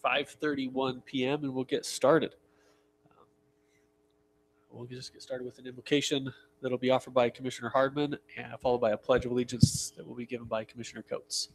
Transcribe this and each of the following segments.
5:31 p.m. and we'll get started. We'll just get started with an invocation that'll be offered by Commissioner Hardman, and followed by a pledge of allegiance that will be given by Commissioner Coates.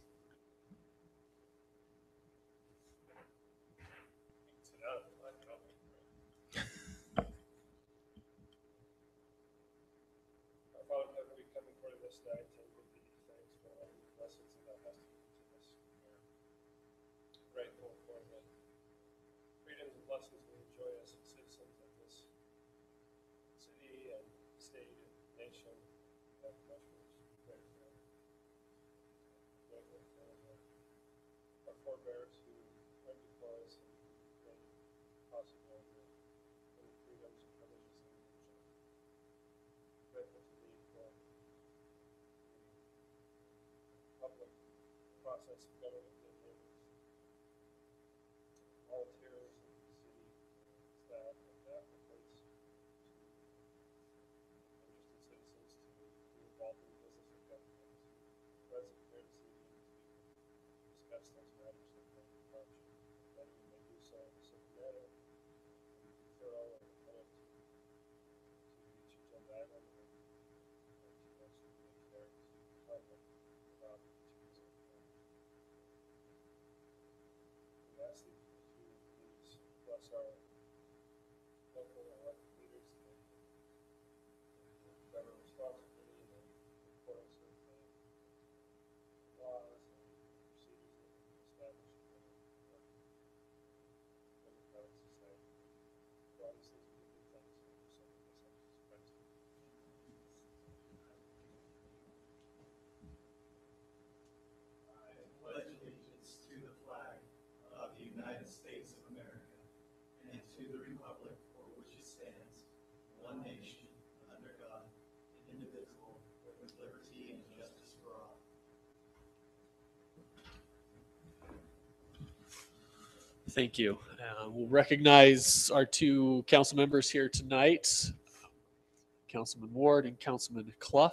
Thank you. We'll recognize our two council members here tonight, Councilman Ward and Councilman Clough.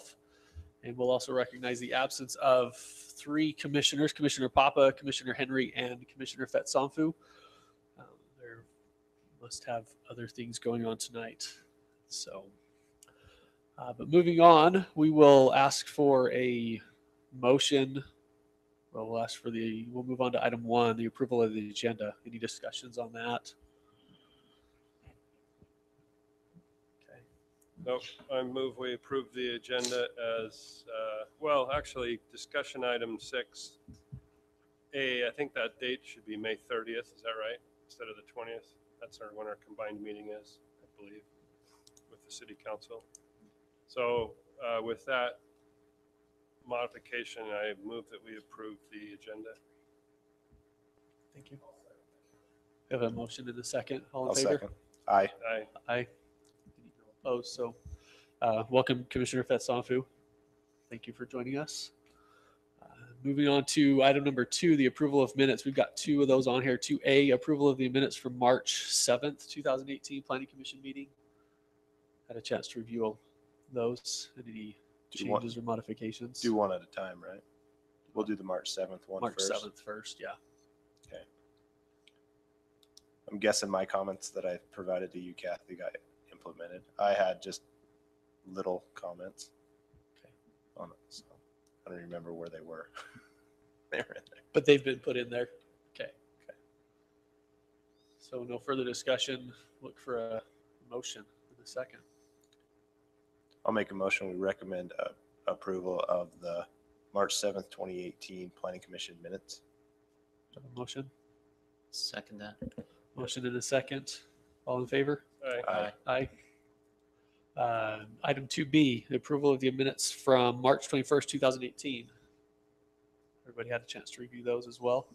And we'll also recognize the absence of three commissioners, Commissioner Papa, Commissioner Henry, and Commissioner Fetsanfu. They must have other things going on tonight. So, but moving on, we will ask for a motion. Well, we'll move on to item 1, the approval of the agenda. Any discussions on that? Okay. Nope. I move we approve the agenda as, actually, discussion item 6A, I think that date should be May 30th. Is that right? Instead of the 20th? That's when our combined meeting is, I believe, with the city council. So with that modification, I move that we approve the agenda. Thank you. We have a motion in a second. All in I'll favor? second. Aye. Aye. Aye. Opposed? So welcome, Commissioner Fetsanfu. Thank you for joining us. Moving on to item number 2, the approval of minutes. We've got 2 of those on here. 2A, approval of the minutes from March 7th, 2018 Planning Commission meeting. Had a chance to review those. Any changes or modifications? Do one at a time, right? We'll do the March 7th one March first. 7th first, yeah. Okay. I'm guessing my comments that I provided to you, Kathy, got implemented. I had just little comments on it, so I don't remember where they were. They were in there. But they've been put in there. Okay. So no further discussion. Look for a motion in a second. I'll make a motion. We recommend approval of the March 7th, 2018 Planning Commission minutes. Motion? Second that. Motion in a second. All in favor? Aye. Aye. Aye. Item 2B, the approval of the minutes from March 21st, 2018. Everybody had a chance to review those as well.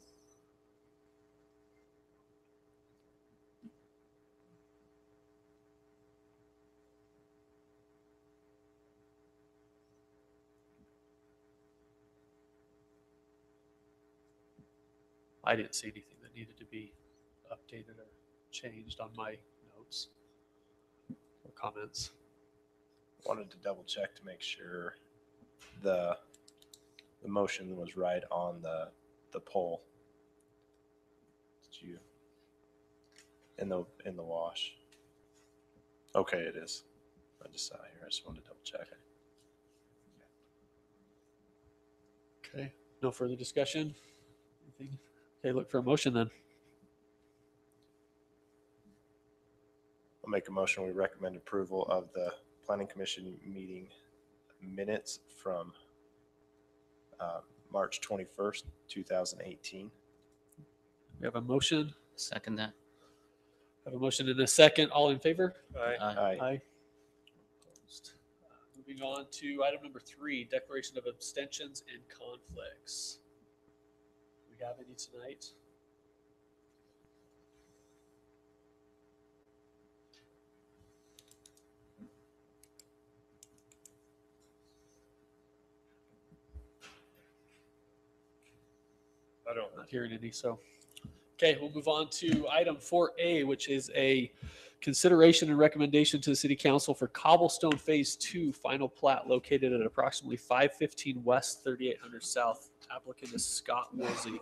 I didn't see anything that needed to be updated or changed on my notes or comments. Wanted to double check to make sure the motion was right on the poll. Did you in the wash. Okay, it is. I just saw it here. I just wanted to double check. Okay, no further discussion? Anything? Okay, look for a motion then. I'll make a motion. We recommend approval of the Planning Commission meeting minutes from March 21st, 2018. We have a motion. Second that. Have a motion and a second. All in favor? Aye. Aye. Aye. Opposed. Moving on to item number 3, declaration of abstentions and conflicts. Do we have any tonight? I don't. Not hearing any, so. Okay, we'll move on to item 4A, which is a consideration and recommendation to the City Council for Cobblestone Phase 2 final plat located at approximately 515 West, 3800 South. Applicant is Scott Woolsey.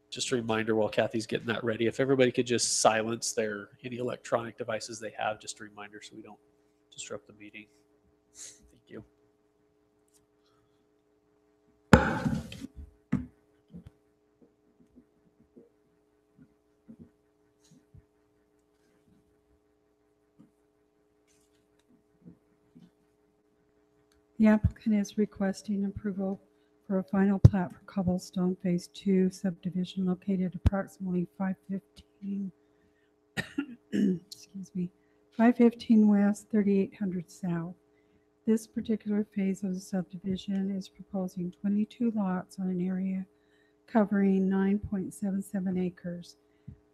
Just a reminder while Kathy's getting that ready, if everybody could just silence any electronic devices they have, just a reminder so we don't disrupt the meeting. Thank you. The applicant is requesting approval for a final plat for Cobblestone Phase 2 subdivision located approximately 515, excuse me, 515 West, 3800 South. This particular phase of the subdivision is proposing 22 lots on an area covering 9.77 acres.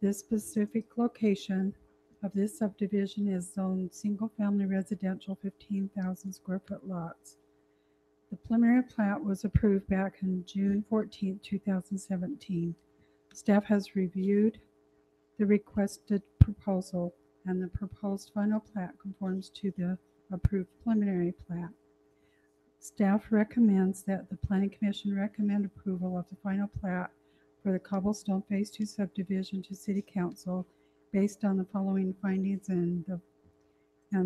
This specific location of this subdivision is zoned single-family residential 15,000 square foot lots. The preliminary plat was approved back on June 14, 2017. Staff has reviewed the requested proposal, and the proposed final plat conforms to the approved preliminary plat. Staff recommends that the Planning Commission recommend approval of the final plat for the Cobblestone Phase 2 subdivision to City Council based on the following findings and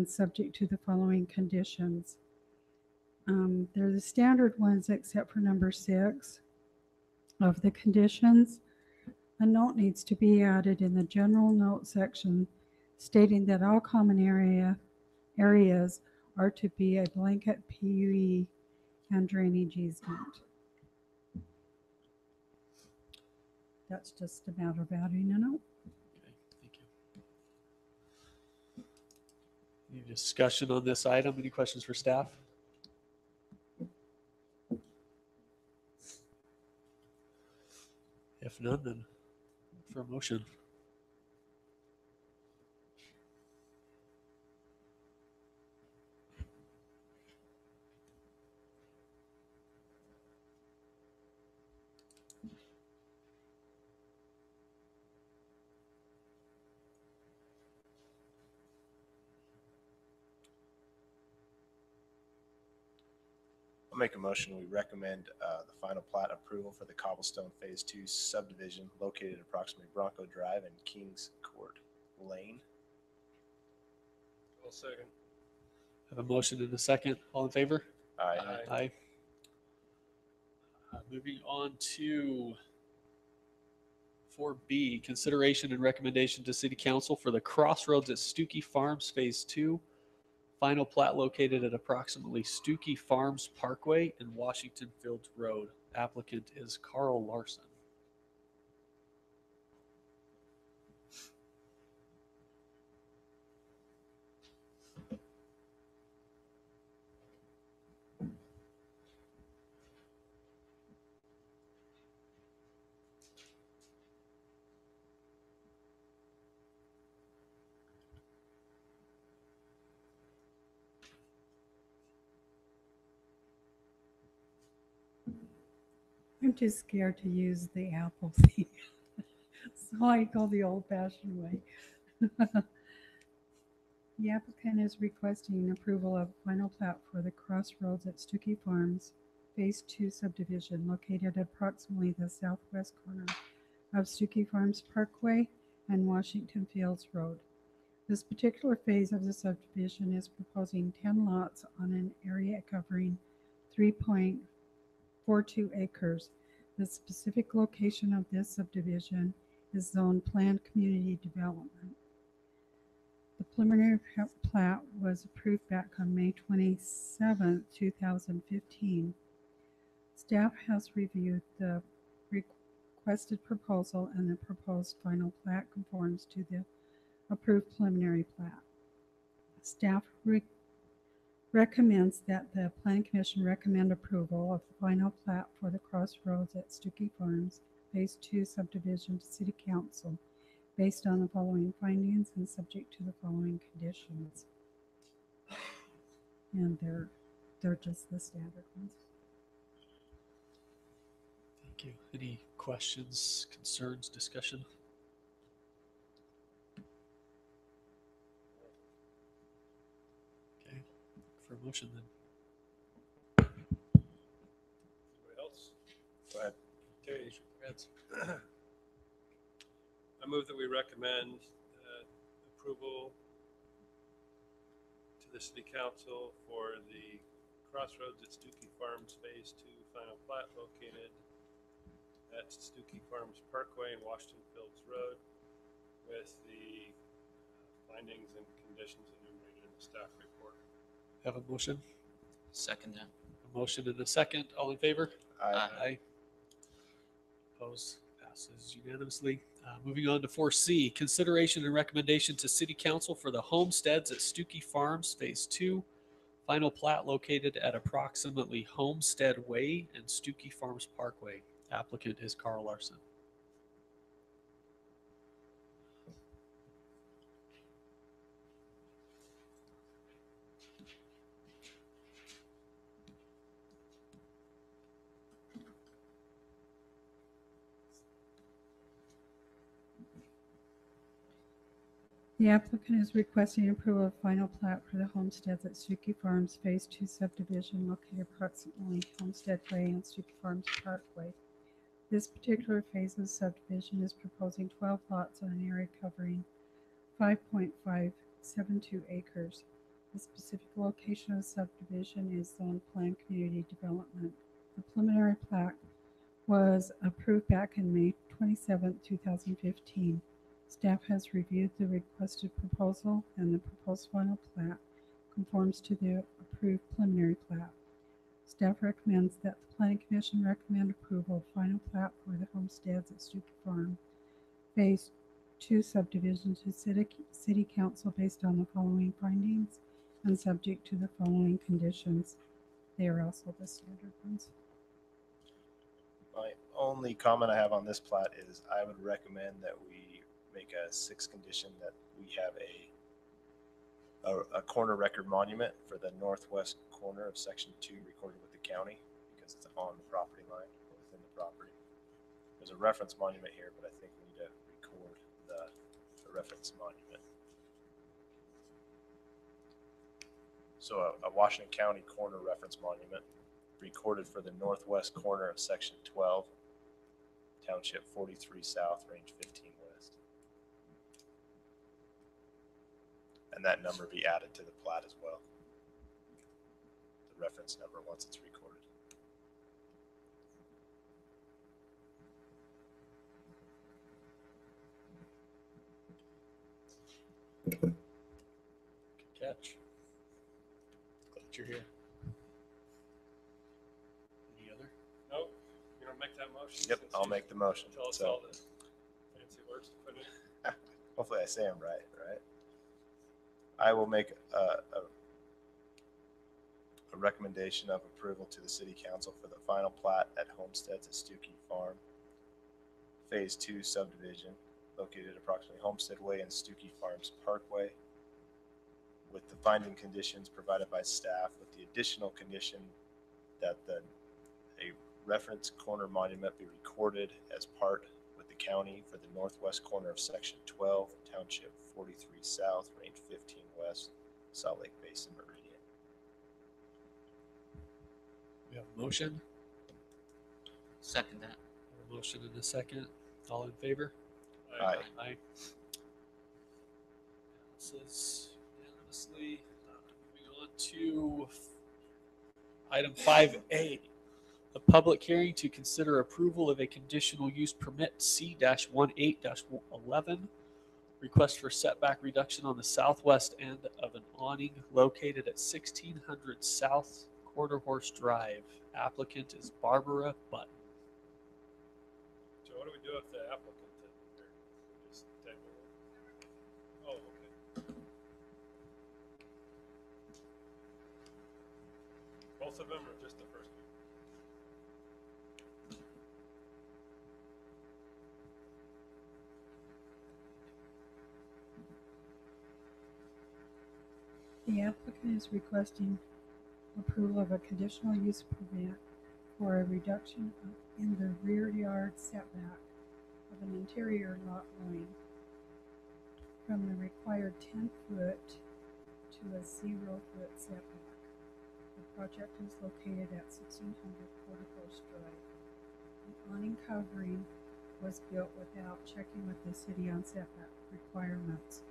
subject to the following conditions. They're the standard ones except for number 6 of the conditions. A note needs to be added in the general note section stating that all common areas are to be a blanket PUE and drainage easement. That's just a matter of adding a note. Okay, thank you. Any discussion on this item? Any questions for staff? If none, then for a motion. I'll make a motion. We recommend the final plat approval for the Cobblestone Phase 2 subdivision located approximately Bronco Drive and Kings Court Lane. I'll second. Have a motion and a second. All in favor? Aye. Aye. Aye. Moving on to 4B, consideration and recommendation to City Council for the Crossroads at Stookie Farms Phase 2. Final plat located at approximately Stookie Farms Parkway and Washington Fields Road. Applicant is Carl Larson. I'm too scared to use the Apple thing. So I go the old-fashioned way. The applicant is requesting approval of final plat for the Crossroads at Stookie Farms, Phase 2 subdivision located at approximately the southwest corner of Stuckey Farms Parkway and Washington Fields Road. This particular phase of the subdivision is proposing 10 lots on an area covering 3.42 acres. The specific location of this subdivision is zoned planned community development. The preliminary plat was approved back on May 27, 2015. Staff has reviewed the requested proposal, and the proposed final plat conforms to the approved preliminary plat. Staff recommends that the Planning Commission recommend approval of the final plat for the Crossroads at Stuckey Farms Phase 2 subdivision to City Council based on the following findings and subject to the following conditions. And they're just the standard ones. Thank you. Any questions, concerns, discussion? Okay, for a motion then. Anybody else? Go ahead. Okay. Reds. I move that we recommend approval to the city council for the Crossroads at Stuckey Farms Phase 2 final plat located at Stuckey Farms Parkway and Washington Fields Road with the findings and conditions enumerated in the staff report. Have a motion? Second that. A motion and a second. All in favor? Aye. Opposed? Passes unanimously. Moving on to 4C, consideration and recommendation to City Council for the homesteads at Stuckey Farms Phase 2. Final plat located at approximately Homestead Way and Stuckey Farms Parkway. Applicant is Carl Larson. The applicant is requesting approval of final plat for the homesteads at Stuckey Farms Phase 2 subdivision located approximately Homestead Way and Stuckey Farms Parkway. This particular phase of subdivision is proposing 12 lots on an area covering 5.572 acres. The specific location of the subdivision is zoned planned community development. The preliminary plat was approved back in May 27, 2015. Staff has reviewed the requested proposal, and the proposed final plat conforms to the approved preliminary plat. Staff recommends that the Planning Commission recommend approval of final plat for the homesteads at Stuckey Farm Phase 2 subdivision to City Council based on the following findings and subject to the following conditions. They are also the standard ones. My only comment I have on this plat is I would recommend that we make a 6th condition that we have a corner record monument for the northwest corner of section 2 recorded with the county because it's on the property line or within the property. There's a reference monument here, but I think we need to record the reference monument. So a Washington County corner reference monument recorded for the northwest corner of section 12, township 43 south, range 15 west. And that number be added to the plat as well. The reference number once it's recorded. Good catch. Glad you're here. Any other? Nope. You want to make that motion? Yep, Since I'll you make the motion. Tell us So all the fancy words to put in. hopefully I say them right. I will make a recommendation of approval to the City Council for the final plat at Homesteads at Stuckey Farm, Phase 2 subdivision, located approximately Homestead Way and Stuckey Farms Parkway, with the finding conditions provided by staff, with the additional condition that a reference corner monument be recorded as part with the county for the northwest corner of Section 12, Township 43 South, Range 15 West, Salt Lake Basin Meridian. We have a motion Second that. A motion and a second. All in favor? Aye. Aye. Passes unanimously. Moving on to item 5A, a public hearing to consider approval of a conditional use permit C-18-11, request for setback reduction on the southwest end of an awning located at 1600 South Quarter Horse Drive. Applicant is Barbara Button. So what do we do if the applicant is dead? Oh, okay. Both of them or just the first one? The applicant is requesting approval of a conditional use permit for a reduction in the rear yard setback of an interior lot line from the required 10-foot to a 0-foot setback. The project is located at 1600 Quarter Horse Drive. The awning covering was built without checking with the city on setback requirements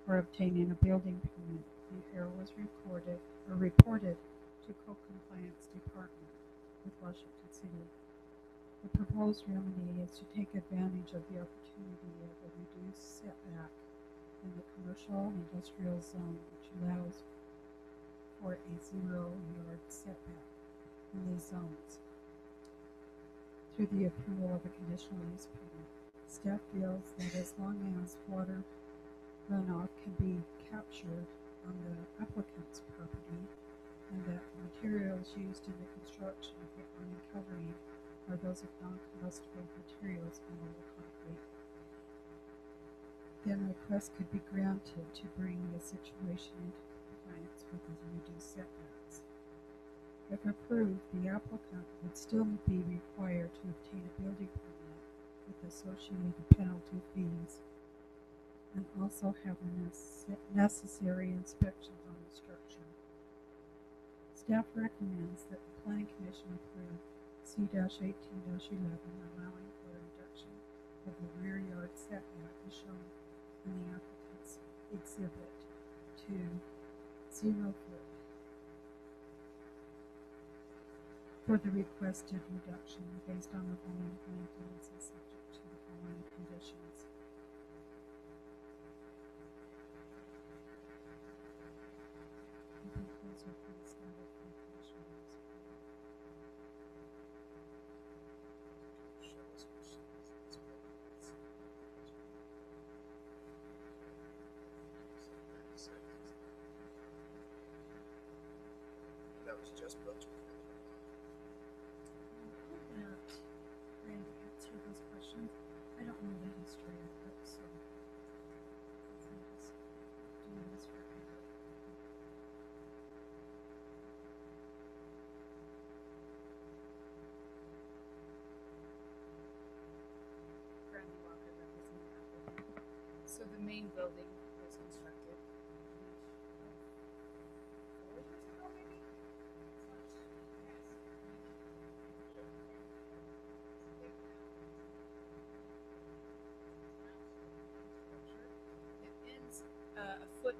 or obtaining a building permit. The error was reported to Co-Compliance Department with Washington City. The proposed remedy is to take advantage of the opportunity of a reduced setback in the commercial and industrial zone, which allows for a 0-yard setback in these zones. Through the approval of a conditional use permit, staff feels that as long as water runoff can be captured on the applicant's property and that the materials used in the construction of the awning covering are those of non-combustible materials and local concrete, then request could be granted to bring the situation into compliance with the reduced setbacks. If approved, the applicant would still be required to obtain a building permit with associated penalty fees and also have the necessary inspections on the structure. Staff recommends that the Planning Commission approve C-18-11, allowing for a reduction of the rear yard setback as shown in the applicant's exhibit to 0 foot for the requested reduction based on the following findings and subject to the following conditions. I think those are pretty standard for the conditional use permit. That was just built. Randy answer those questions. I don't know the history of it, so I'm just doing this for people. Brandy Walker representing Apple. So the main building was constructed 4 years ago, maybe? It ends a foot,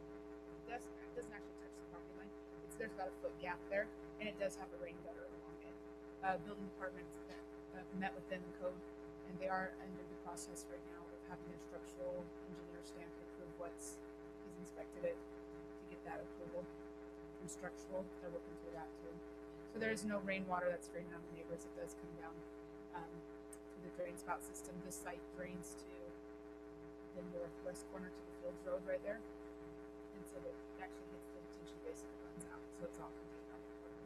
doesn't actually touch the property line. There's about a foot gap there, and it does have a rain gutter along it. Building department met with them in code, and they are under the process right now of having a structural engineer stamp to approve he's inspected it to get that approval from structural. They're working through that too. So there is no rainwater that's draining on the neighbors. It does come down through the drain spout system. This site drains to the northwest corner to the Fields Road right there, and so it actually hits the detention basin and runs out. So it's all contained on the corner.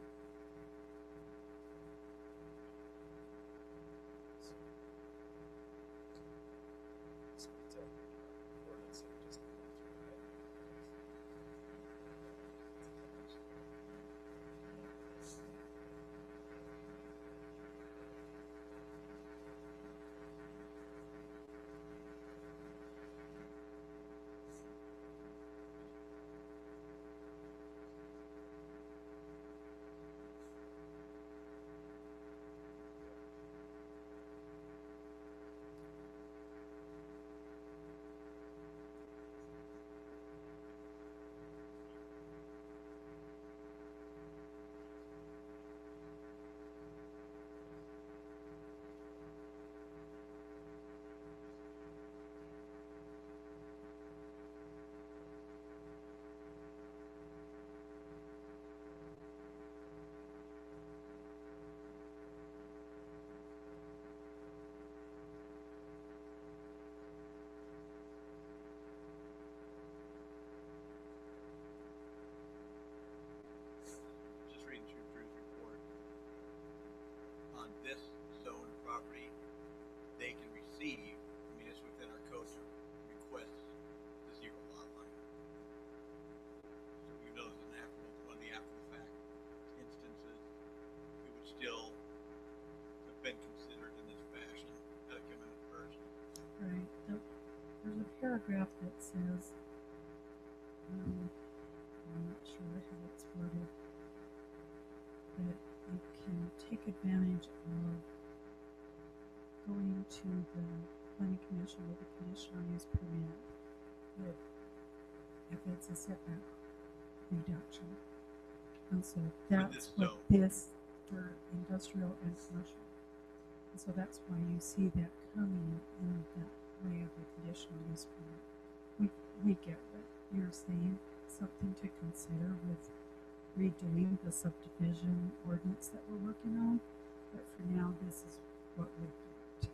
property, they can receive, I mean, it's within our code to request the zero lot line. So even though it's an after, one of the after the fact instances, it would still have been considered in this fashion, had it come in first. Right. There's a paragraph that says, I'm not sure how it's worded, that you can take advantage of going to the planning commission with a conditional use permit if it's a setback reduction. And so that's what so- this for industrial and commercial. And so that's why you see that coming in that way of a conditional use permit. We get what you're saying, something to consider with redoing the subdivision ordinance that we're working on. But for now, this is what we've got.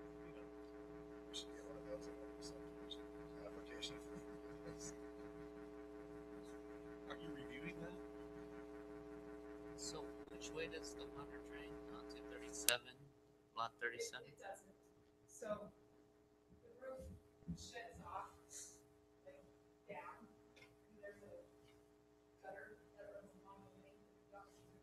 We should get one of those in every subdivision application. Are you reviewing that? So which way does the water drain? Onto 37, lot 37? It doesn't. So the roof sheds off, like down, and there's a gutter that runs along the main,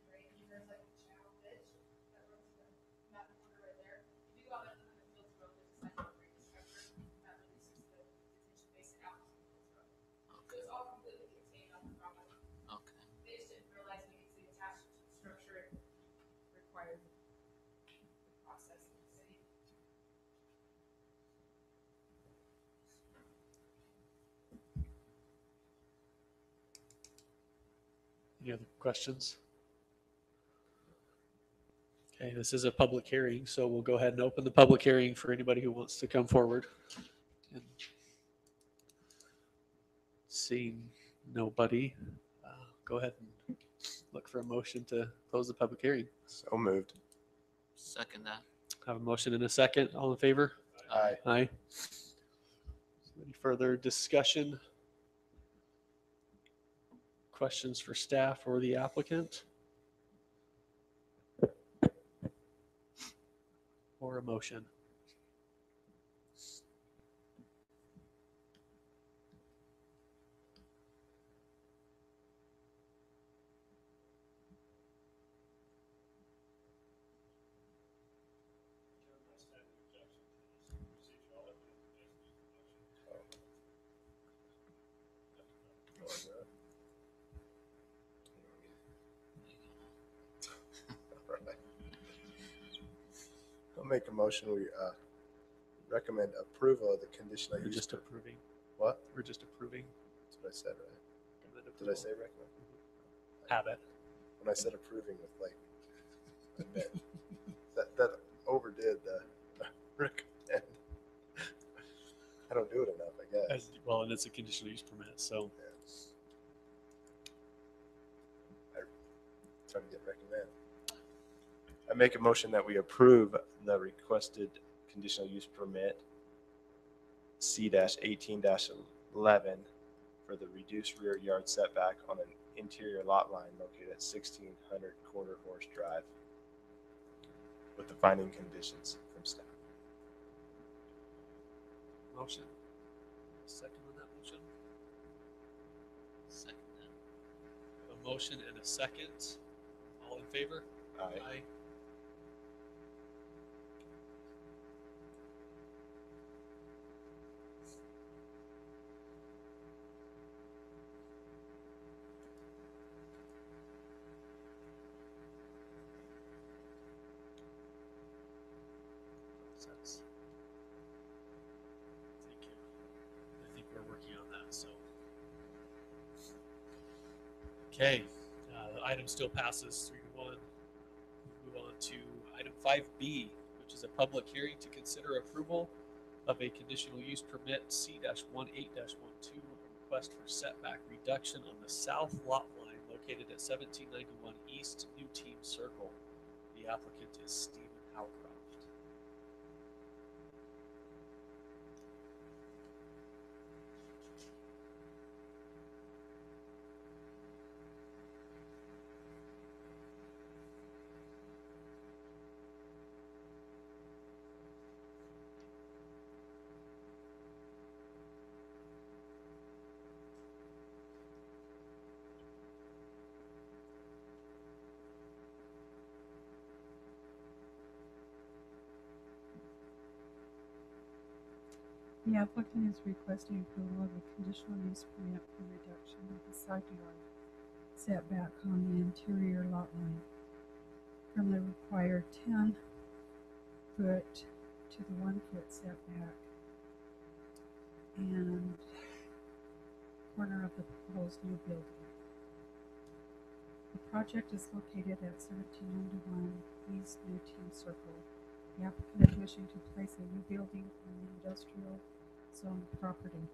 drain, and there's like a channel ditch that runs from that corner right there. If you go out and look at the Fields Road, there's a sidewalk infrastructure that releases the detention basin out to Fields Road. So Okay. it's all completely contained on the property. Okay. They just didn't realize we could see attached structure required the process in the city. Any other questions? Okay, this is a public hearing, so we'll go ahead and open the public hearing for anybody who wants to come forward. And seeing nobody, go ahead and look for a motion to close the public hearing. So moved. Second that. Have a motion and a second. All in favor? Aye. Aye. Any further discussion? Questions for staff or the applicant? Or a motion? I'll make a motion. We recommend approval of the conditional We're use. just approving. What? We're just approving. That's what I said, right? Recommend Did I approval. say recommend? Have it. When I said approving with like, admit, that overdid the recommend. I don't do it enough, I guess. As, well, and it's a conditional use permit, so Trying to get recommend. I make a motion that we approve the requested conditional use permit C-18-11 for the reduced rear yard setback on an interior lot line located at 1600 Quarter Horse Drive with the finding conditions from staff. motion. Second on that motion. Second that. A motion and a second. All in favor? Aye. Sense. Thank you. I think we're working on that, so. Okay, the item still passes 3-1. Move on to item 5B, which is a public hearing to consider approval of a conditional use permit C-18-12, a request for setback reduction on the south lot line located at 1791 East New Team Circle. The The applicant is Stephen Howcroft. The applicant is requesting approval of a conditional use permit for reduction of the side yard setback on the interior lot line from the required 10-foot to the 1-foot setback and corner of the proposed new building. The project is located at 1791 East Newton Circle. The applicant is wishing to place a new building on the industrial zone property.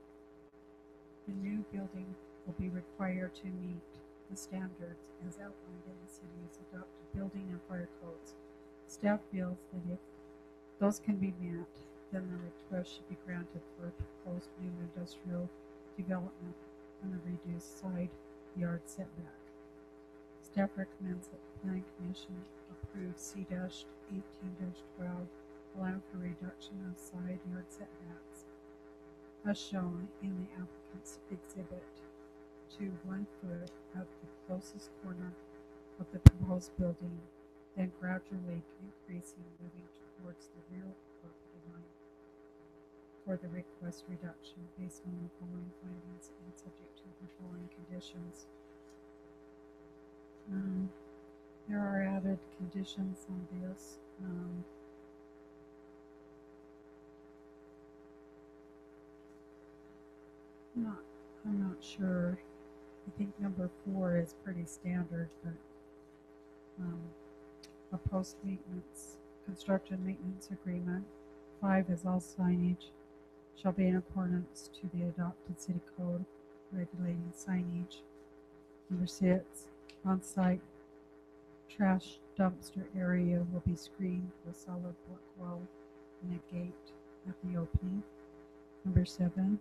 The new building will be required to meet the standards as outlined in the city's adopted building and fire codes. Staff feels that if those can be met, then the request should be granted for a proposed new industrial development on the reduced side yard setback. Staff recommends that the Planning Commission approve C-18-12, allowing for reduction of side yard setbacks, as shown in the applicant's exhibit, to 1 foot of the closest corner of the proposed building, then gradually increasing, moving towards the rear property line for the request reduction based on the following findings and subject to the following conditions. There are added conditions on this. I'm not sure. I think number 4 is pretty standard, but a post-maintenance, construction maintenance agreement. 5 is all signage shall be in accordance to the adopted city code regulating signage. Number 6, on-site trash dumpster area will be screened with solid block wall and a gate at the opening. Number 7,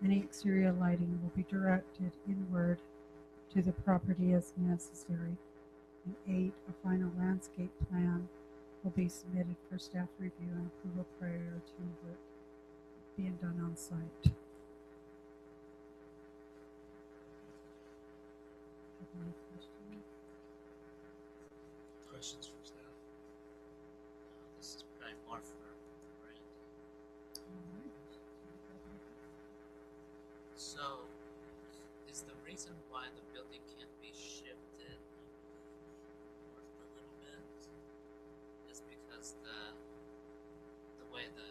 any exterior lighting will be directed inward to the property as necessary. And 8, a final landscape plan will be submitted for staff review and approval prior to work being done on site. Any questions? Questions for staff? This is probably more for Brent. So, is the reason why the building can't be shifted north a little bit is because the way the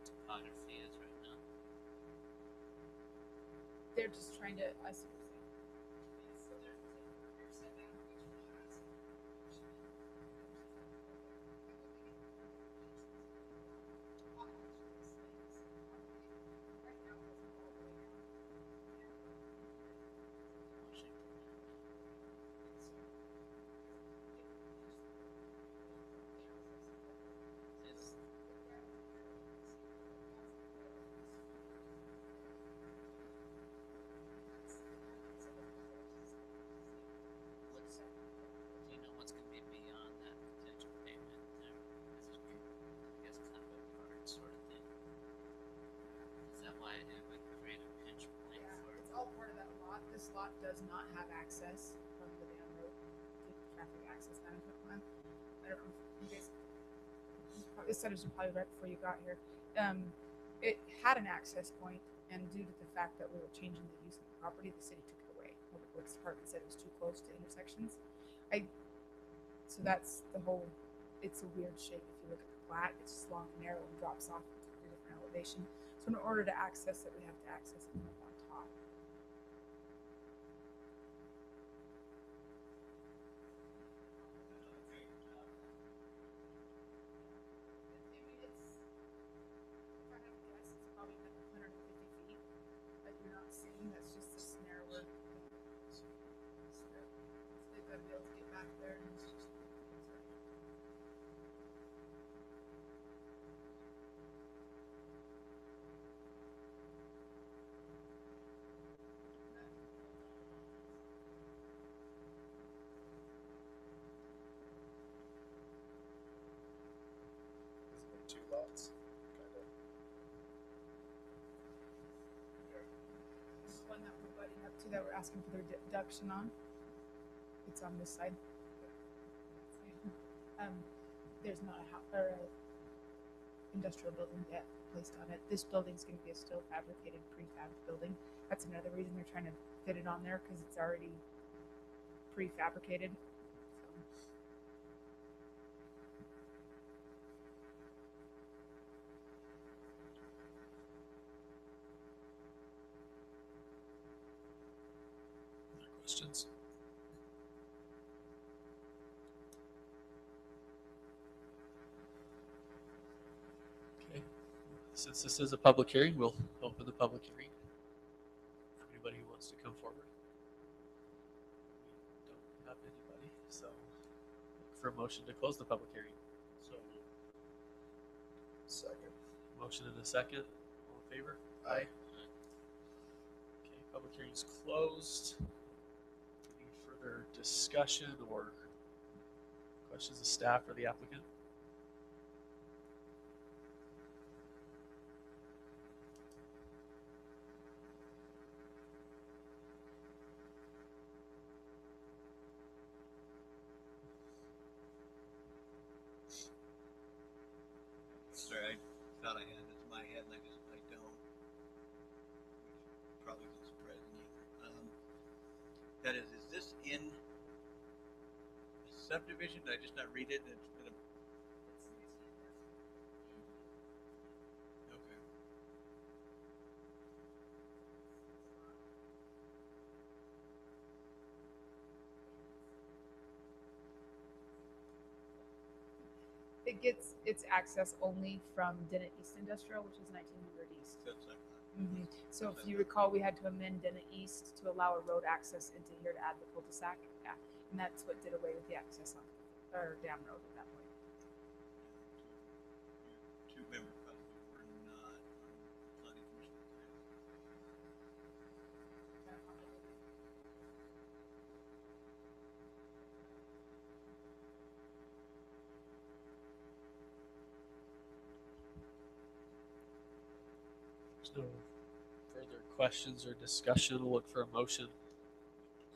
topography is right now? They're just trying to, I see what you're saying. So they're set down. Do you know what's going to be beyond that potential pavement there? I guess kind of a part sort of thing. Is that why it would create a pinch point Yeah, for it's all part of that lot. This lot does not have access from the dam road to the traffic access management plan. I don't know if you guys, this set was probably right before you got here. It had an access point, and due to the fact that we were changing the use of the property, the city took it away. Public Works Department said it was too close to intersections. So that's the whole, it's a weird shape if you look at the plat. It's just long and narrow and drops off to a different elevation. So in order to access it, we have to access it from up on top. If I had to guess, it's probably like 150 feet that you're not seeing. That's just this narrower strip. So they've got to be able to get back there and it's just. one that we're butting up to that we're asking for their deduction on. It's on this side. There's not a house or a industrial building yet placed on it. This building's going to be a steel fabricated prefab building. That's another reason they're trying to fit it on there because it's already prefabricated. So. Other questions? Okay. Since this is a public hearing, we'll open the public hearing. Anybody who wants to come forward? We don't have anybody, so look for a motion to close the public hearing. So Second. motion and a second. All in favor? Aye. Okay, public hearing is closed. Any further discussion or questions of staff or the applicant? Sorry, I thought I had it in my head and I don't. Which probably isn't surprising either. That is this in a subdivision? Did I just not read it? It's been a... Okay. It gets its access only from Dennett East Industrial, which is 1900 East. That's not... So if you recall, we had to amend Dennett East to allow a road access into here to add the cul-de-sac. Yeah, and that's what did away with the access on or Dam Road at that point. Two members probably were not on the planning commission. There's no further questions or discussion. We'll look for a motion.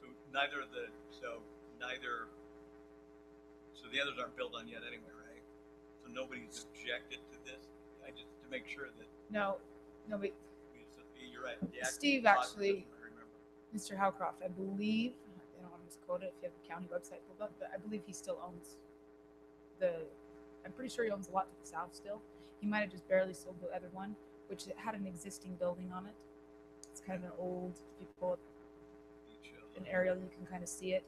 So neither of the, so neither, so the others aren't built on yet anyway, right? So nobody's objected to this? I just, to make sure that, No, but you're right. the actual Steve lot actually- doesn't, I remember. Mr. Howcroft, I believe, I don't want to misquote it if you have the county website pulled up, but I believe he still owns I'm pretty sure he owns a lot to the south still. He might have just barely sold the other one, which had an existing building on it. It's kind of an old, if you pull up Each of an them. aerial, you can kind of see it.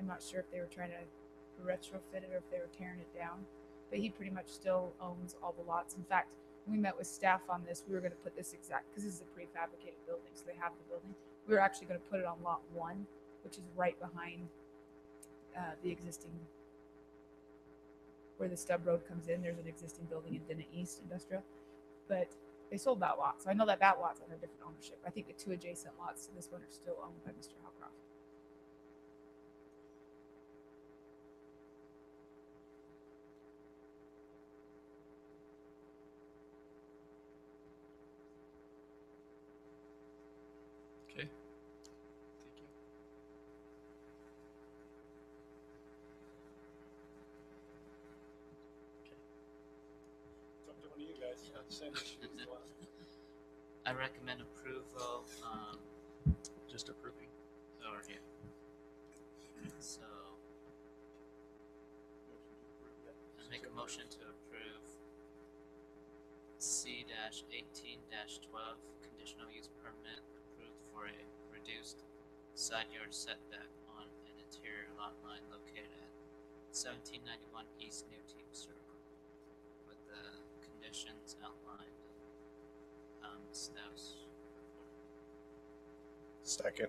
I'm not sure if they were trying to retrofit it or if they were tearing it down, but he pretty much still owns all the lots. In fact, when we met with staff on this, we were going to put this exact, because this is a prefabricated building, so they have the building. We were actually going to put it on lot 1, which is right behind the existing, where the stub road comes in. There's an existing building in Dennett East Industrial, but they sold that lot. So I know that that lot's under different ownership. I think the 2 adjacent lots to this one are still owned by Mr. Howcroft. Okay. Thank you. It's up to one of you guys. Same issue as the last. I recommend approval, Just approving. over here. So, I make a motion to approve C-18-12 conditional use permit approved for a reduced side yard setback on an interior lot line located at 1791 East New Team Circle with the conditions outlined in staff's. Second.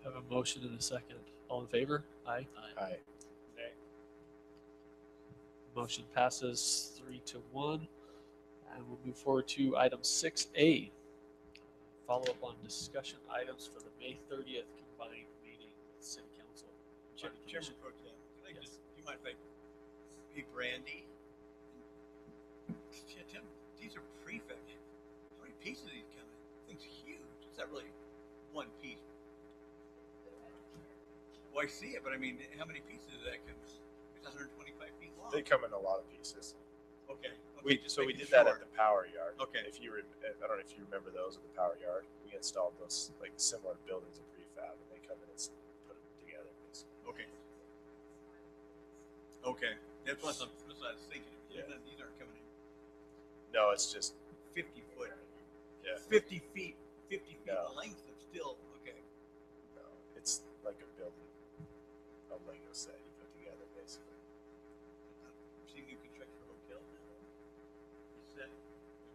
Have a motion and a second. All in favor? Aye. Aye. Nay. Motion passes 3-1. And we'll move forward to item 6A. Follow up on discussion items for the May 30th combined meeting with City Council. Planning Chairman Commission. Pro Tem, can I Yes. just, do you mind if I, hey Brandy? Tim, these are prefab. How many pieces are these coming? Thing's huge. Is that really one piece. Well, I see it, but I mean, how many pieces is that? It's 125 feet long. They come in a lot of pieces. Okay. We just so we making did that sure. at the power yard. Okay. If you I don't know if you remember those at the power yard. We installed those like similar buildings in prefab, and they come in and put them together. Basically. Okay. Okay. That's what I was thinking. Yeah. These aren't coming in No, it's just 50 foot. yeah. 50 feet. 50 feet No. length of still. Okay. No, it's like a building, a Lego set you put together, basically. See new construction for hotels now. You set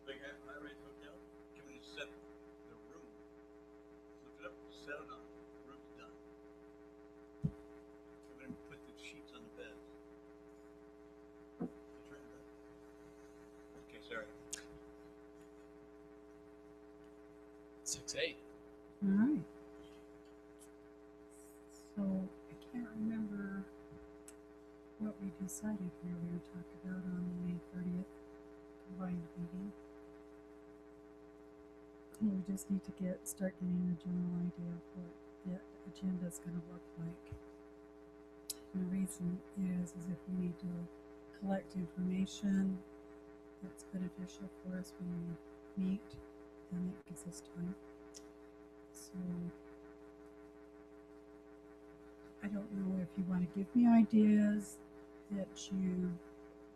big high-rise hotel. Come in and set the room. Flip it up, set it on. Room's done. Come in and put the sheets on the bed. Okay, sorry. 6A. All right. So I can't remember what we decided we were going to talk about on the May 30th combined meeting. We just need to start getting a general idea of what the agenda is going to look like. And the reason is if we need to collect information that's beneficial for us when we meet, then it gives us time. So I don't know if you want to give me ideas that you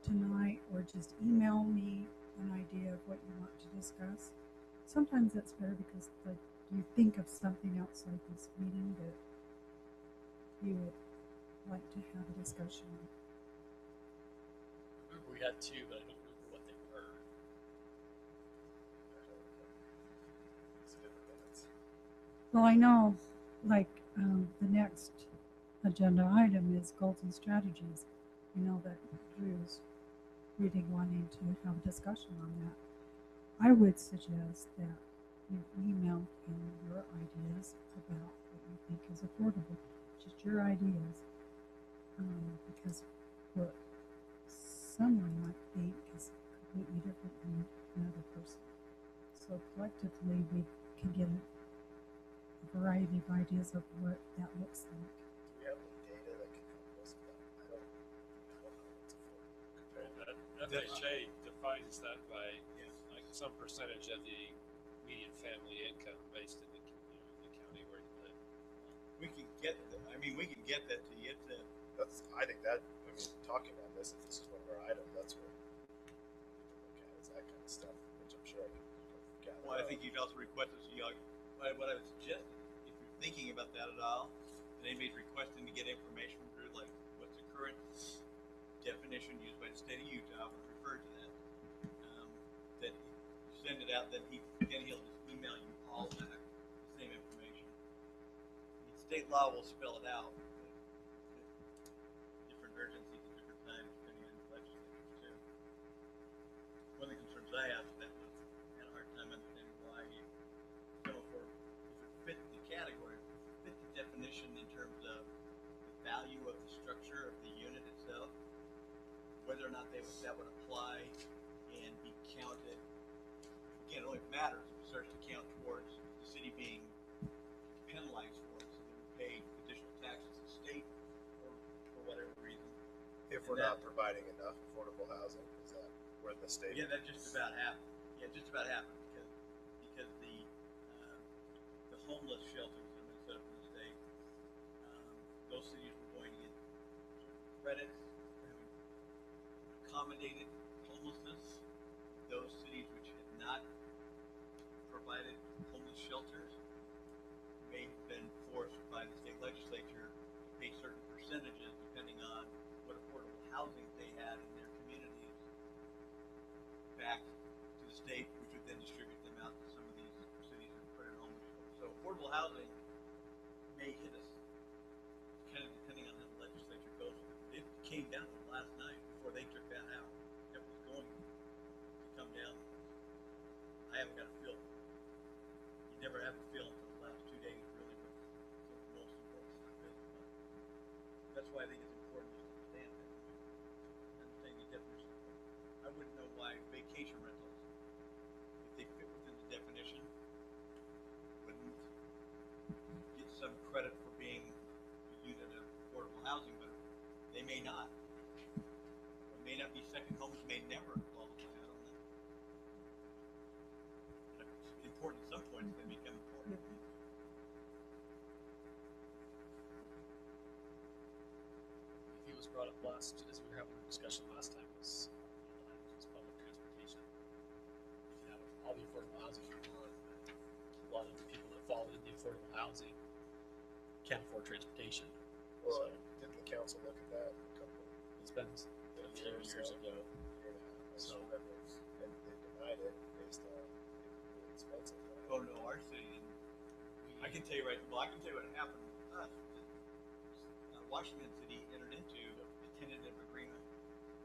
tonight, or just email me an idea of what you want to discuss. Sometimes that's better because like you think of something outside this meeting that you would like to have a discussion on. I remember we had two, but I don't remember what they were. Well, I know, like, the next agenda item is goals and strategies. I know that Drew's really wanting to have a discussion on that. I would suggest that you email him your ideas about what you think is affordable, just your ideas, because what someone might think is completely different than another person. So collectively, we can get a variety of ideas of what that looks like. Do we have any data that can help us with that? I don't know what's affordable. FHA defines that by Yes. like some percentage of the median family income based in the county where you live. We can get that. I mean, we can get that to you. I think that, I mean, talking on this, if this is one of our items, that's what we can look at, is that kind of stuff, which I'm sure I can gather. Well, I out. think you'd also request us, what I would suggest, if you're thinking about that at all, and anybody's requesting to get information from Drew, like what's the current definition used by the state of Utah, I would refer to that, that you send it out, then he'll just email you all back the same information. I mean, state law will spell it out. Different urgencies at different times, depending on the legislatures too. One of the concerns I have is that I had a hard time understanding why if it fit the category, fit the definition in terms of the value of the structure of the unit itself, whether or not that would apply and be counted. Again, it only matters if it starts to count towards the city being penalized for it, so they would pay additional taxes to the state or for whatever reason. If we're not providing enough affordable housing, is that where the state? Yeah, that just about happened. Yeah, just about happened because the homeless shelters that have been set up in the state, those cities were going to get credits for having accommodated homelessness. Those cities which had not provided homeless shelters may have been forced by the state legislature to pay certain percentages depending on what affordable housing they had in their communities back to the state, which would then distribute them out to some of these cities and put in homeless shelters. So affordable housing may hit us kind of depending on how the legislature goes. It came down to last night before they took that out. It was going to come down. I haven't got a feel. You never have a feel until the last 2 days, really, but the most important stuff is. That's why I think it's important to understand that. Understand the definition. I wouldn't know why vacation rentals, if they fit within the definition, wouldn't some credit for being a unit of affordable housing, but they may not. It may not be second homes, may never qualify. I don't know. It's important at some point. It's going to become important. He was brought up last, as we were having a discussion last time, was public transportation. You have all the affordable housing you want, but a lot of the people that fall in the affordable housing can't afford transportation. Well, didn't the council look at that a couple It's been a few years ago. year and a half? I just So- remember, and they denied it based on it was really expensive. Right? Oh no, our city didn't. I can tell you right. Well, I can tell you what happened with us. Washington City entered into a tentative agreement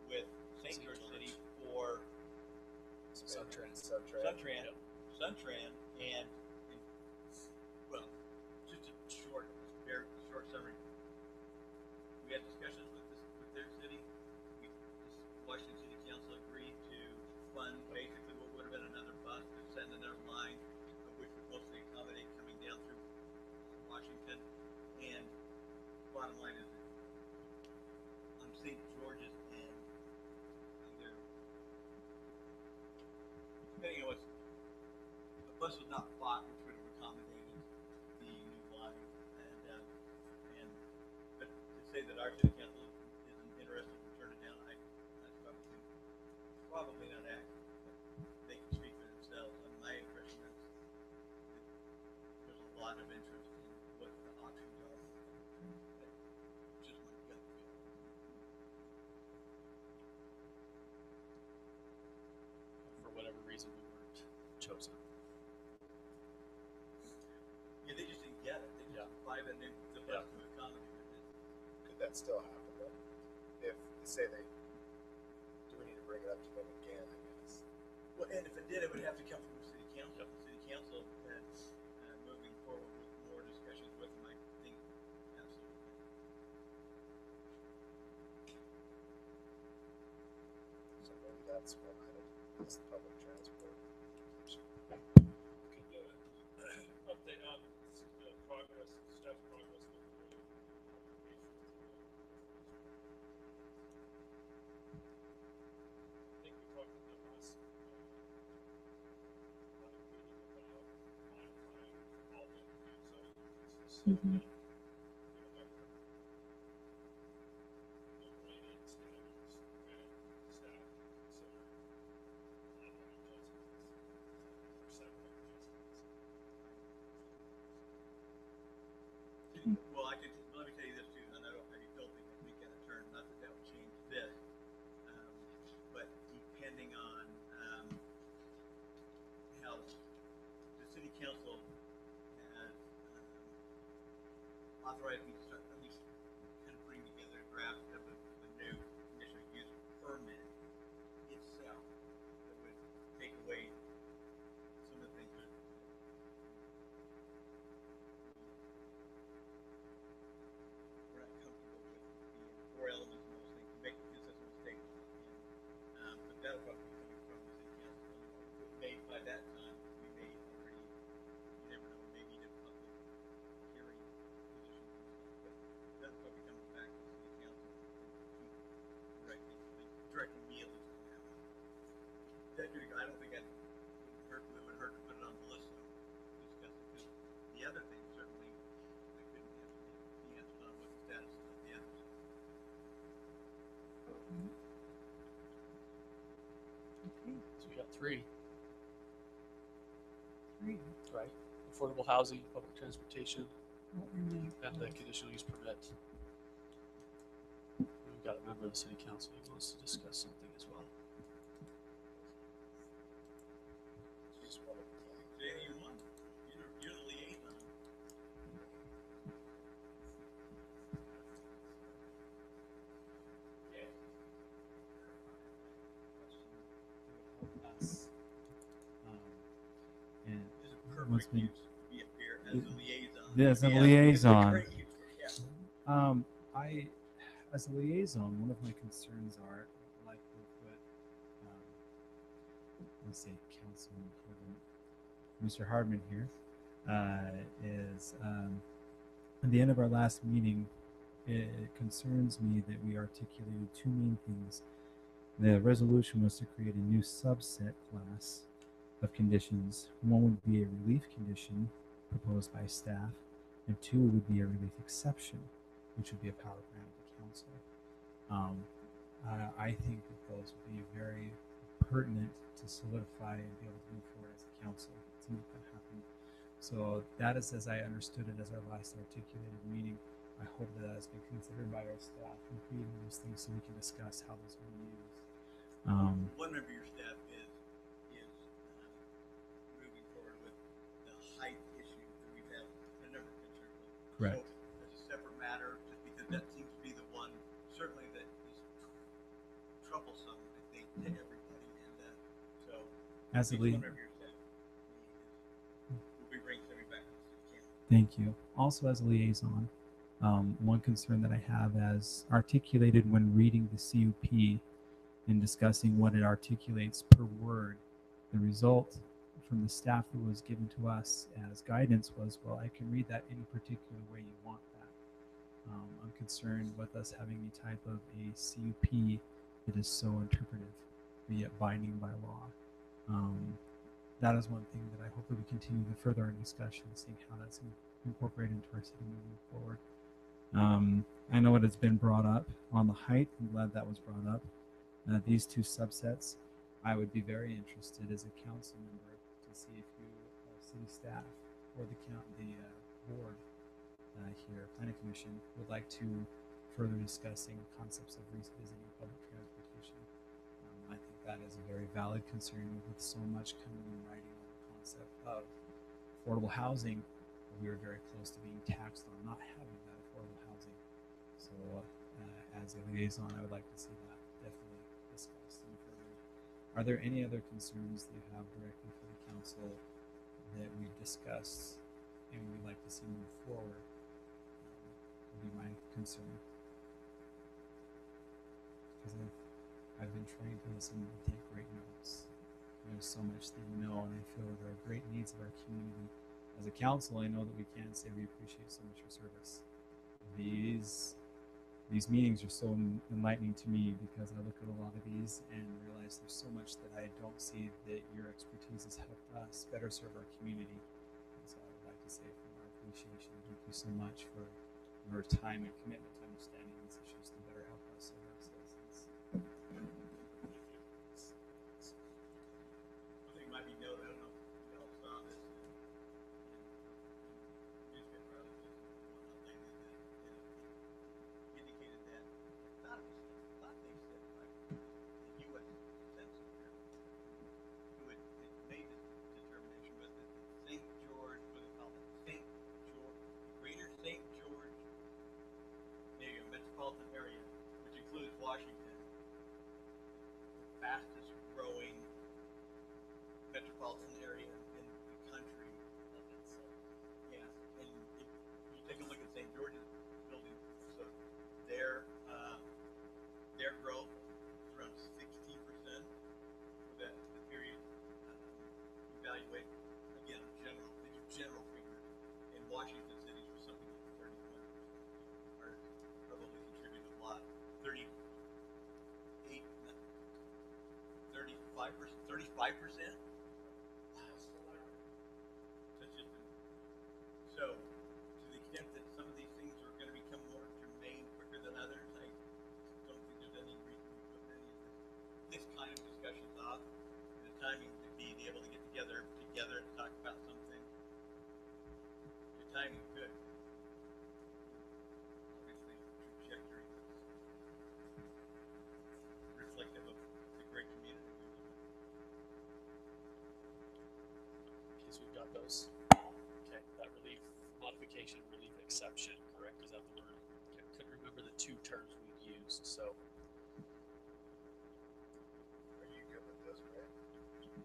with St. St. George George. City for Subtrans. Suntran, and well, just a very short summary. We had discussions with their city. Washington City Council agreed to fund basically what would have been another bus to send another line, which would mostly accommodate coming down through Washington. And bottom line is that on St. George's and their, depending on what's, the bus was not bought, which would have accommodated the new line. And but to say that our city council isn't interested in turning it down, that's probably not accurate. But they can speak for themselves. And my impression is that there's a lot of interest in what the options are. Just my gut feel. For whatever reason, we weren't chosen. Yeah, they just didn't get it. They just Yeah. buy the bus to accommodate it. Could that still happen though? If say they, do we need to bring it up to them again? I guess. Well, and if it did, it would have to come from the city council. The city council that's moving forward with more discussions with them, I think, absolutely. So maybe that's one item. Is the public transport. Could update on the progress, staff's progress with the I think we talked in the last meeting about modifying all the zoning ordinances so Mhm. that related standards and staff consider level adjustments or separate adjustments. Well, let me tell you this too, and I don't think I think out of turn, not that that would change this, but depending on how the city council has authorized me to start at least kind of putting together a draft of a new conditional use permit itself that would take away some of the things that we're not comfortable with the four elements and those things to make it consistent with state law. But that'll probably be coming from the city council. Maybe by that time, we may already, you never know, maybe need a public hearing position. But that'll probably come back to the city council and keep directing me at least on that one. I don't think it would hurt to put it on the list to discuss it, because the other things certainly I couldn't have the answers on what the status is of the others. Okay, So we got three, 3. right? Affordable housing, public transportation, Oh, and and the conditional use permit. We've got a member of the city council who wants to discuss something as well. Just one of the Say you want. You're the liaison. us. And This is What's perfect been- use to be up here as a liaison. Yes, a Yeah, liaison. It's a great use for- yeah. I, as a liaison, one of my concerns are, like with what, let's say, Councilman Mr. Hardman here, is at the end of our last meeting, it concerns me that we articulated two main things. The resolution was to create a new subset class of conditions. One would be a relief condition proposed by staff, and two would be a relief exception, which would be a power granted to council. I think that those would be very pertinent to solidify and be able to move forward as a council to make that happen. So that is as I understood it as our last articulated meeting. I hope that has been considered by our staff in creating those things so we can discuss how those will be used. One member of your staff is moving forward with the height issue that we've had a number of concerns with. Correct. So as a separate matter, just because that seems to be the one certainly that is troublesome, I think, to everybody. And so As a one lead, member of your staff will be bringing something back to the city council. thank you. Also, as a liaison, one concern that I have, as articulated when reading the CUP and discussing what it articulates per word, the result from the staff that was given to us as guidance was, well, I can read that any particular way you want that. I'm concerned with us having a type of a CUP that is so interpretive, be yet binding by law. That is one thing that I hope that we continue to further our discussion, seeing how that's incorporated into our city moving forward. I know it has been brought up on the height. I'm glad that was brought up. These two subsets, I would be very interested as a council member to see if you, city staff, or the board here, planning commission, would like to further discussing concepts of revisiting public transportation. I think that is a very valid concern with so much coming in writing on the concept of affordable housing. We are very close to being taxed on not having that affordable housing. So as a liaison, I would like to see that definitely discussed and further. Are there any other concerns that you have directly for the council that we've discussed and we'd like to see move forward? Would be my concern. Because I've been trying to listen and take great notes. There's so much that you know, and I feel there are great needs of our community. As a council, I know that we can say we appreciate so much your service. These meetings are so enlightening to me because I look at a lot of these and realize there's so much that I don't see that your expertise has helped us better serve our community. And so I would like to say from our appreciation, thank you so much for your time and commitment to understanding these issues to better help us serve our citizens. I think it might be noted, I don't know if you all saw this in newspaper articles and whatnot lately, that indicated that I thought they said like the U.S. Census Bureau, who had made this determination, was that St. George, what do they call it, St. George, Greater St. George, metropolitan area, which includes Washington, the fastest growing metropolitan area in the country. Yeah, and if you take a look at St. George's building, so their growth is around 16% for that the period evaluate. Again, these are general figures. In Washington cities was something like 31%, or probably contributed a lot. 35%. So, to the extent that some of these things are going to become more germane quicker than others, I don't think there's any reason to put any of this kind of discussions off. The timing to be able to get together to talk about something. The timing is good. Obviously, trajectory is reflective of the great community we live in. Okay, so we've got those. Okay, that relief modification, relief exception, correct? Is that the word? Okay, couldn't remember the two terms we used, so. Are you good with this, right? Do you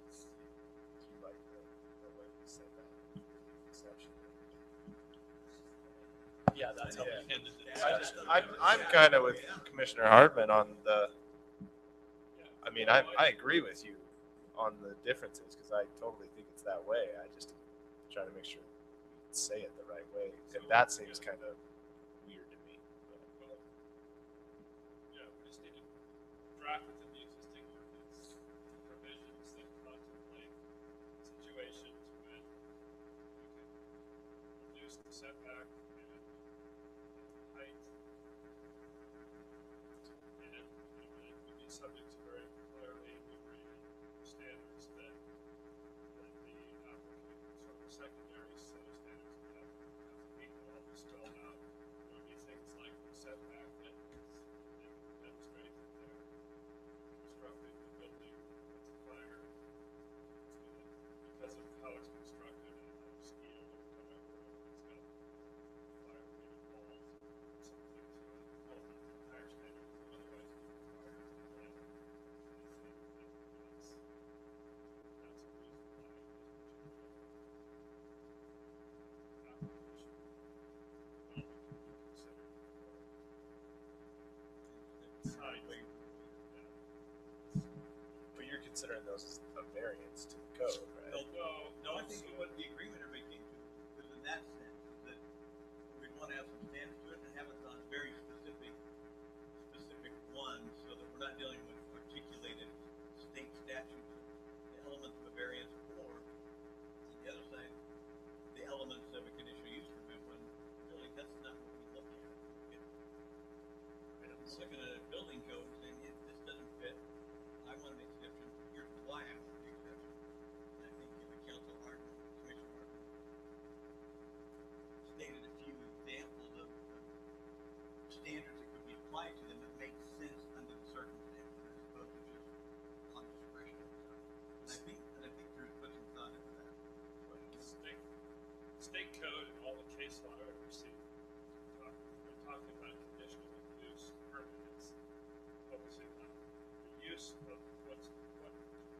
like the way we said that? Exception. Yeah, that's how we ended the I'm discussion. kind of with Commissioner Hartman on the. I mean, I agree with you on the differences because I totally think it's that way. I just try to make sure we say it the right way. And that seems kind of weird to me. Well, yeah, we just need to draft within the existing ordinance provisions that contemplate situations when we can reduce the setback and height. And it would be subject to very clearly enumerated standards that the applicant, sort of secondary set of standards that have to meet, all be spelled out. There would be things like the setback that demonstrate that they're constructing the building that's a fire, because of how it's constructed and how it's scaled or whatever, it's got fire rated walls, some things, higher standards than otherwise be required to plan anything that's a reason why this particular application will be considered for side waiver. But you're considering those as a variance to the code, right? No, I think what the agreement everybody came to was in that sense, that we'd want to have some standards to it and have it on very specific ones, so that we're not dealing with articulated state statutes, the elements of a variance, or on the other side, the elements of a conditional use permit, when really that's not what we look at. We're looking at a building code and saying, this doesn't fit, I want an exception, here's why I want the exception. And I think the council argument, Commissioner Martin, stated a few examples of standards that could be applied to them that make sense under the circumstances, as opposed to just on discretion. And I think Drew's put some thought into that. State code and all the case law I've ever seen, we're talking about conditional use permits, focusing on the use of what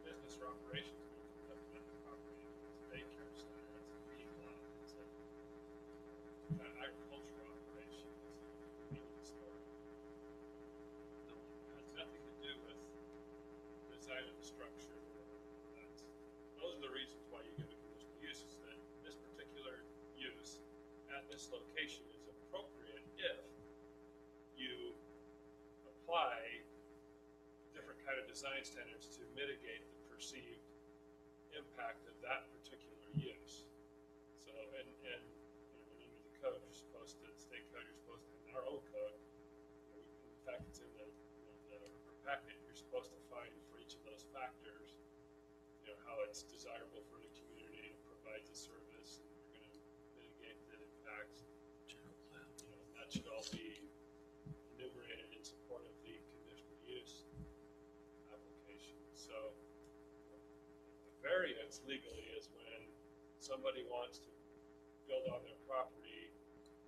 business or operations will be conducted on the property. It's a daycare center, it's a meat lot, it's an agricultural operation, it's a convenience store. It has nothing to do with design of the structure. Those are the reasons why you give a conditional use, is that this particular use at this location is appropriate if you apply different kind of design standards to mitigate the perceived impact of that particular use. So, and under the code, you're supposed to, state code, you're supposed to, in our own code, in fact, it's in the packet, you're supposed to find for each of those factors, how it's desirable for the community and provides a service, and you're going to mitigate the impacts. That should all be enumerated in support of the conditional use application. So the variance legally is when somebody wants to build on their property,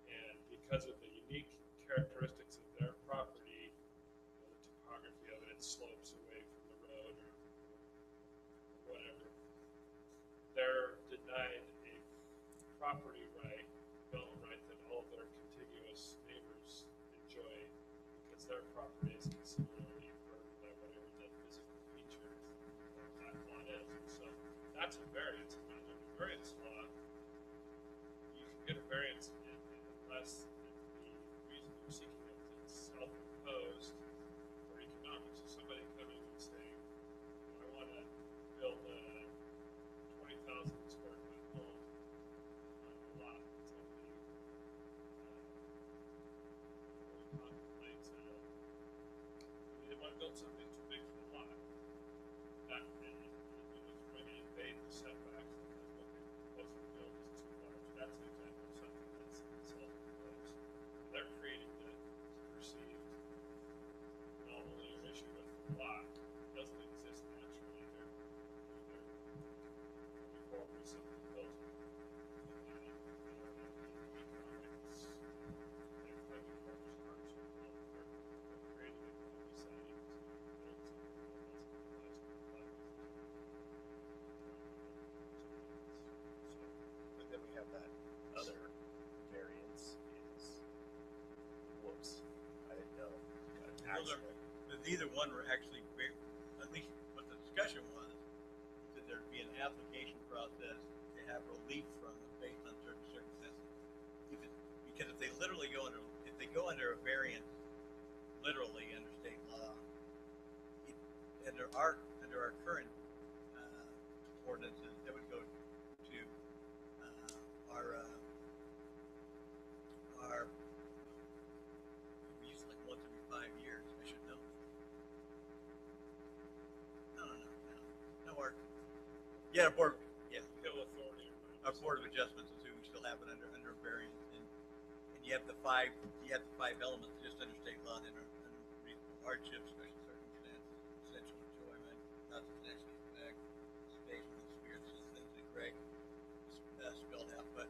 and because of the unique characteristics of their property, the topography of it slopes away from the road or whatever, they're denied a property right, development right, that all of their contiguous neighbors enjoy, because their property is similarly burdened by whatever the physical features of that lot is. And so that's a variance. And under the variance law, you can get a variance unless the reason you're seeking it is self-imposed or economic. So somebody coming and saying, I want to build a 20,000 square foot home on a lot that's only contemplates they want to build something too big for the lot. That it's going to invade the setbacks because what they're proposing to build is too large. That's an example of something that's self-imposed. They're creating the perceived anomaly or issue with the lot. It doesn't exist naturally. They're before we self-imposed. But then we have that other variance is, whoops, I didn't know. Got an accident. But neither one were actually, at least what the discussion was, that there'd be an application process to have relief from them based on certain Because if they literally go under, if they go under a variance, literally under state law, it, under our current ordinances, that would go to our we use like once every 5 years. I should know. No, our board. Yeah, Hill Authority. our board of adjustments is who we still have it under variance, and you have the five elements just under state law, and under reasonable hardship, special circumstances, essential enjoyment, not substantially affect, space with the spirits, things that Greg spelled out. But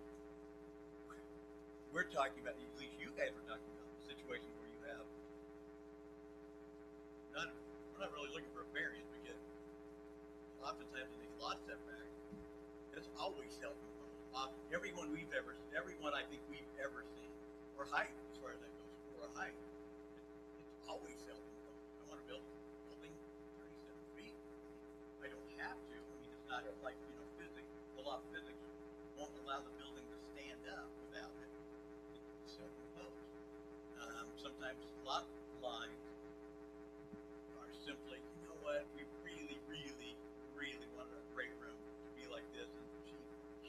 we're talking about, at least you guys were talking about, a situation where you have we're not really looking for a variance, because oftentimes in these lot setbacks, it's always self-imposed. Everyone I think we've ever seen, or height, as far as that goes, or a height, it's always self-imposed. I want to build a building 37 feet. I don't have to. I mean, it's not like, physics. The law of physics won't allow the building to stand up without it. It's self-imposed. Sometimes lot lines are simply, you know what, we really, really, really wanted a great room to be like this, and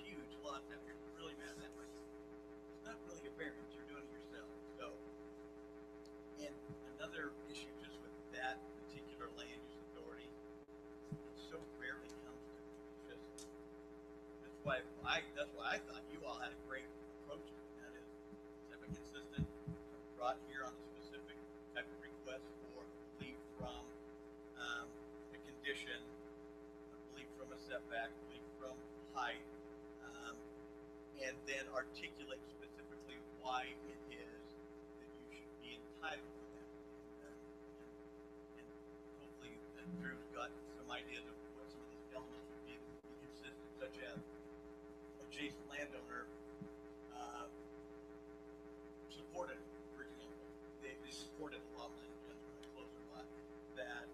huge lot setbacks really matter that much. It's not really a variance, you're doing it yourself. So, and another issue just with that particular land use authority, it so rarely comes to just, that's why I thought you all had a great approach to it. That is, have a consistent, brought here on a specific type of request for relief from a condition, relief from a setback, relief from height, and then articulate specifically why it is that you should be entitled to that. And hopefully Drew's got some ideas of what some of these elements would be consistent, such as adjacent landowner supported, for example. They supported a lot line adjustment, a closer lot, that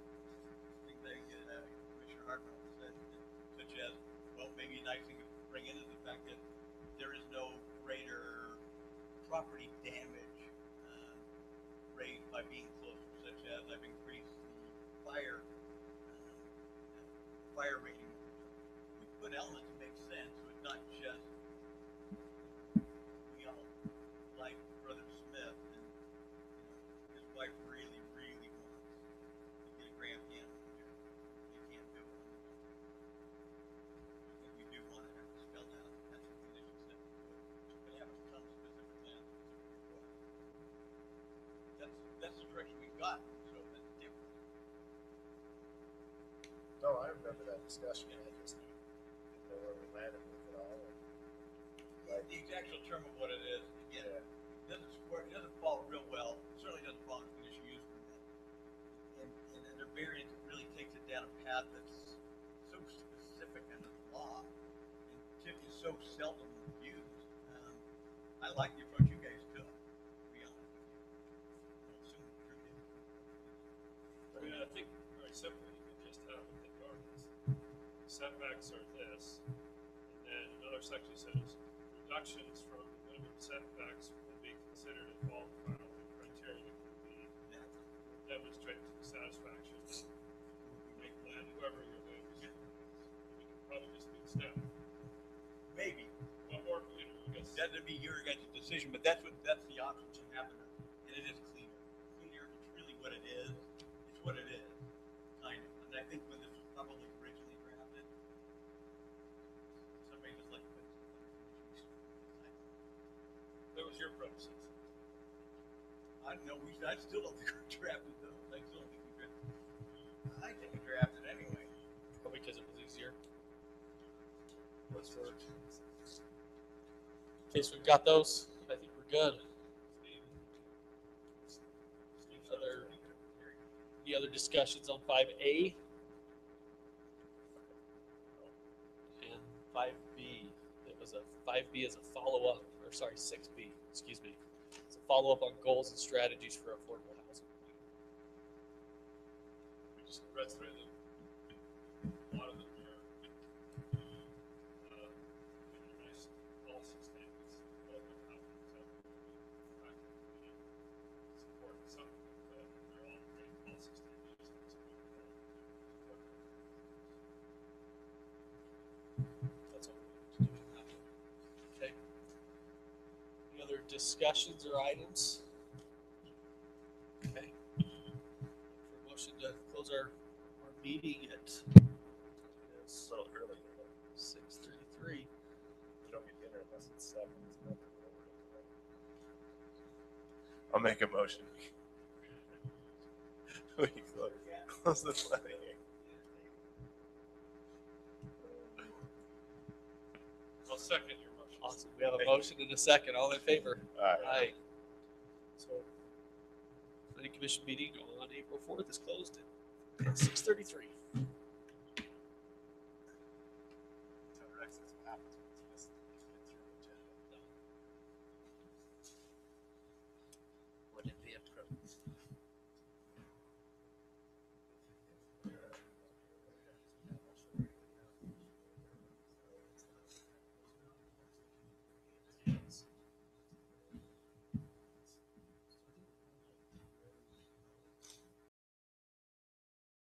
thing that Commissioner Hartman said, such as, well, maybe a nice thing to bring in is the fact that there is no greater property damage raised by being closer, such as I've increased the fire rating. We put elements that make sense, so it's not just like Brother Smith and his wife really, really wants to get a grand piano here. They can't do it. I think we do want to have it spelled out. That's the condition set. But have some specific land, specific request. That's the direction we got. So that's different. No, I remember that discussion. I just didn't know where we landed with it all. The exact term of what it is, again, it doesn't fall real well. It certainly doesn't fall into conditional use permit. And under variance, it really takes it down a path that's so specific under the law, and TIF is so seldom used. I like the approach you guys took, to be honest with you. I assume Drew did. I mean, I think very simply, you can just have it in ordinance. Setbacks are this, and then another section says reductions from minimum setbacks will be considered as all final criteria can be demonstrated to the satisfaction of whoever you're going to get. We can probably just do step. Maybe. One more, I guess. That'd be your guys' decision, but that's the options you have, and it is cleaner. Cleaner, it's really what it is. It's what it is, kind of. And I think when this was probably originally drafted, somebody just like put That was your predecessor. I don't know. I still don't think we drafted those. I still don't think we drafted. I think we drafted anyway. Probably because it was easier. What's for? Okay, so we've got those. I think we're good. Any other discussions on 5A? And 5B. It was a 5B as a follow-up, or sorry, 6B, excuse me. It's a follow-up on goals and strategies for affordable housing. We just read through them. A lot of them are nice policy statements. That's what we have to do. Okay. Any other discussions or items? Okay. For motion to close our meeting at It's so early. 6:33. You don't get dinner unless it's 7. I'll make a motion. We close the planning. I'll second your motion. Awesome. We have a motion and a second. All in favor? Aye. So, planning commission meeting on April 4th is closed at 6:33.